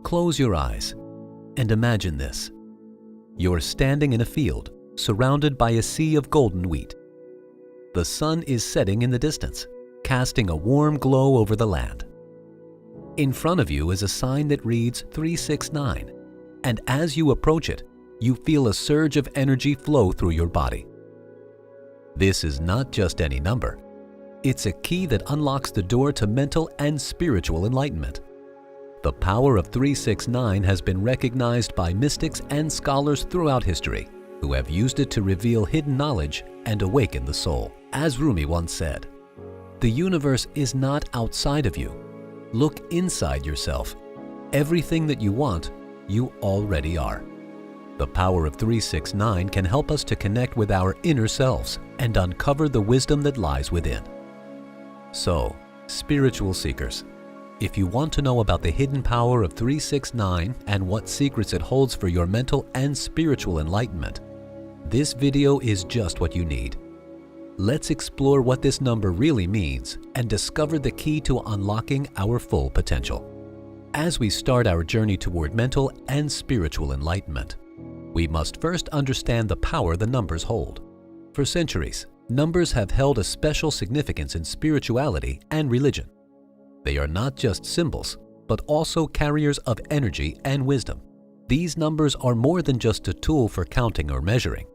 Close your eyes and imagine this. You're standing in a field surrounded by a sea of golden wheat. The sun is setting in the distance, casting a warm glow over the land. In front of you is a sign that reads 369, and as you approach it, you feel a surge of energy flow through your body. This is not just any number. It's a key that unlocks the door to mental and spiritual enlightenment. The power of 369 has been recognized by mystics and scholars throughout history, who have used it to reveal hidden knowledge and awaken the soul. As Rumi once said, "The universe is not outside of you. Look inside yourself. Everything that you want, you already are." The power of 369 can help us to connect with our inner selves and uncover the wisdom that lies within. So, spiritual seekers, if you want to know about the hidden power of 369 and what secrets it holds for your mental and spiritual enlightenment, this video is just what you need. Let's explore what this number really means and discover the key to unlocking our full potential. As we start our journey toward mental and spiritual enlightenment, we must first understand the power the numbers hold. For centuries, numbers have held a special significance in spirituality and religion. They are not just symbols, but also carriers of energy and wisdom. These numbers are more than just a tool for counting or measuring.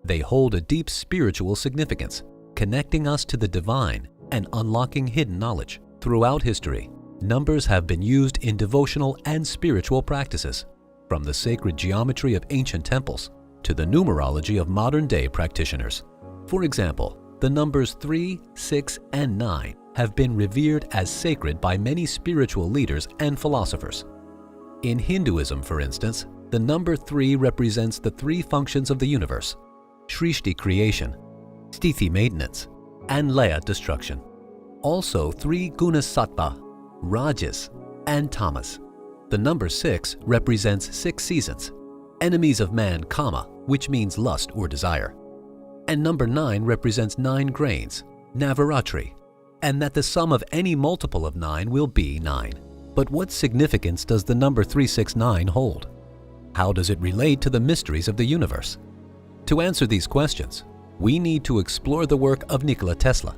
They hold a deep spiritual significance, connecting us to the divine and unlocking hidden knowledge. Throughout history, numbers have been used in devotional and spiritual practices, from the sacred geometry of ancient temples to the numerology of modern-day practitioners. For example, the numbers 3, 6, and 9 have been revered as sacred by many spiritual leaders and philosophers. In Hinduism, for instance, the number 3 represents the three functions of the universe: Srishti, creation; Sthiti, maintenance; and Laya, destruction. Also, 3 gunas: sattva, rajas, and tamas. The number 6 represents 6 seasons, enemies of man, kama, which means lust or desire. And number 9 represents 9 grains, navaratri, and that the sum of any multiple of 9 will be 9. But what significance does the number 369 hold? How does it relate to the mysteries of the universe? To answer these questions, we need to explore the work of Nicola Tesla.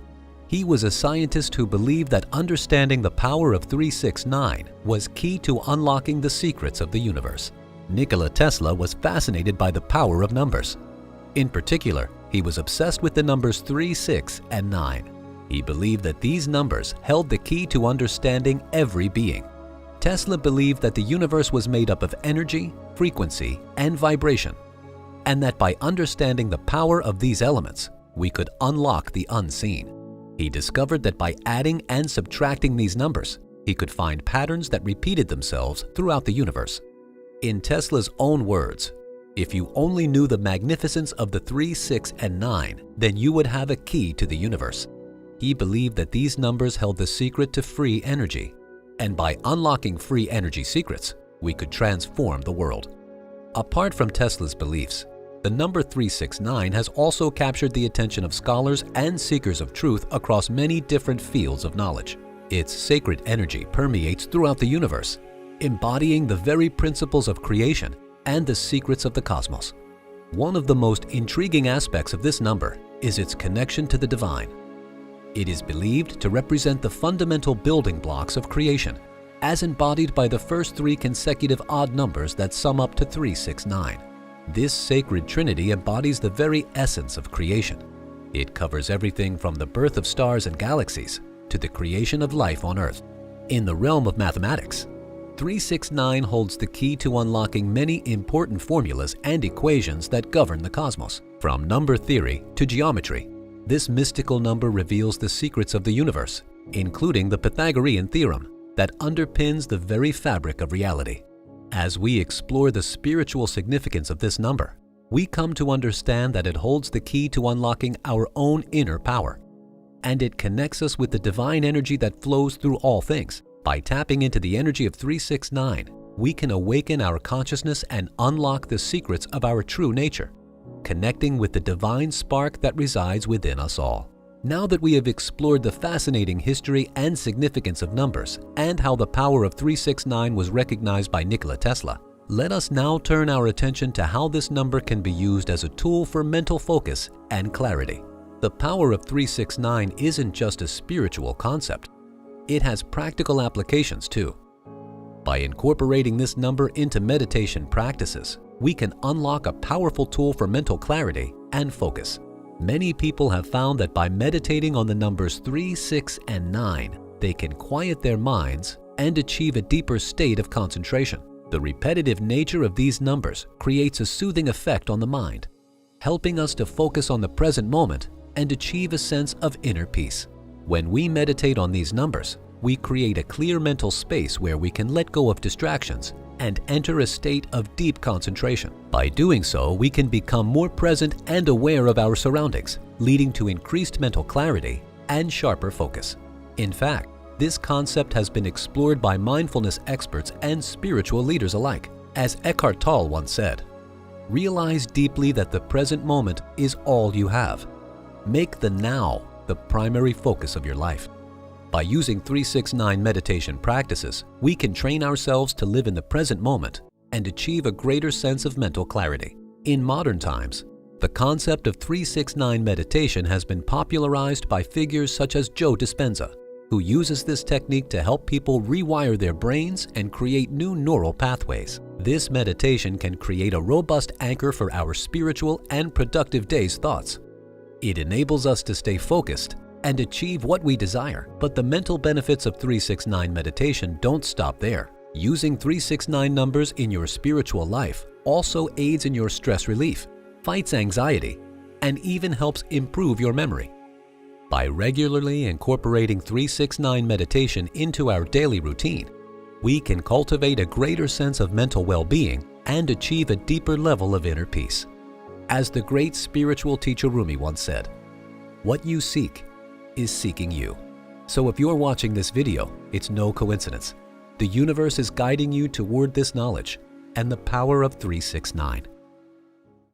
He was a scientist who believed that understanding the power of 369 was key to unlocking the secrets of the universe. Nicola Tesla was fascinated by the power of numbers. In particular, he was obsessed with the numbers 3, 6, and 9. He believed that these numbers held the key to understanding every being. Tesla believed that the universe was made up of energy, frequency, and vibration, and that by understanding the power of these elements, we could unlock the unseen. He discovered that by adding and subtracting these numbers, he could find patterns that repeated themselves throughout the universe. In Tesla's own words, "If you only knew the magnificence of the 3, 6, and 9, then you would have a key to the universe." He believed that these numbers held the secret to free energy, and by unlocking free energy secrets, we could transform the world. Apart from Tesla's beliefs, the number 369 has also captured the attention of scholars and seekers of truth across many different fields of knowledge. Its sacred energy permeates throughout the universe, embodying the very principles of creation and the secrets of the cosmos. One of the most intriguing aspects of this number is its connection to the divine. It is believed to represent the fundamental building blocks of creation, as embodied by the first 3 consecutive odd numbers that sum up to 369. This sacred trinity embodies the very essence of creation. It covers everything from the birth of stars and galaxies to the creation of life on Earth. In the realm of mathematics, 369 holds the key to unlocking many important formulas and equations that govern the cosmos. From number theory to geometry, this mystical number reveals the secrets of the universe, including the Pythagorean theorem that underpins the very fabric of reality. As we explore the spiritual significance of this number, we come to understand that it holds the key to unlocking our own inner power, and it connects us with the divine energy that flows through all things. By tapping into the energy of 369, we can awaken our consciousness and unlock the secrets of our true nature, connecting with the divine spark that resides within us all. Now that we have explored the fascinating history and significance of numbers and how the power of 369 was recognized by Nikola Tesla, let us now turn our attention to how this number can be used as a tool for mental focus and clarity. The power of 369 isn't just a spiritual concept. It has practical applications too. By incorporating this number into meditation practices, we can unlock a powerful tool for mental clarity and focus. Many people have found that by meditating on the numbers 3, 6, and 9, they can quiet their minds and achieve a deeper state of concentration. The repetitive nature of these numbers creates a soothing effect on the mind, helping us to focus on the present moment and achieve a sense of inner peace. When we meditate on these numbers, we create a clear mental space where we can let go of distractions and enter a state of deep concentration. By doing so, we can become more present and aware of our surroundings, leading to increased mental clarity and sharper focus. In fact, this concept has been explored by mindfulness experts and spiritual leaders alike. As Eckhart Tolle once said, "Realize deeply that the present moment is all you have. Make the now the primary focus of your life." By using 369 meditation practices, we can train ourselves to live in the present moment and achieve a greater sense of mental clarity. In modern times, the concept of 369 meditation has been popularized by figures such as Joe Dispenza, who uses this technique to help people rewire their brains and create new neural pathways. This meditation can create a robust anchor for our spiritual and productive day's thoughts. It enables us to stay focused and achieve what we desire. But the mental benefits of 369 meditation don't stop there. Using 369 numbers in your spiritual life also aids in your stress relief, fights anxiety, and even helps improve your memory. By regularly incorporating 369 meditation into our daily routine, we can cultivate a greater sense of mental well-being and achieve a deeper level of inner peace. As the great spiritual teacher Rumi once said, "What you seek is seeking you." So if you're watching this video, it's no coincidence. The universe is guiding you toward this knowledge and the power of 369.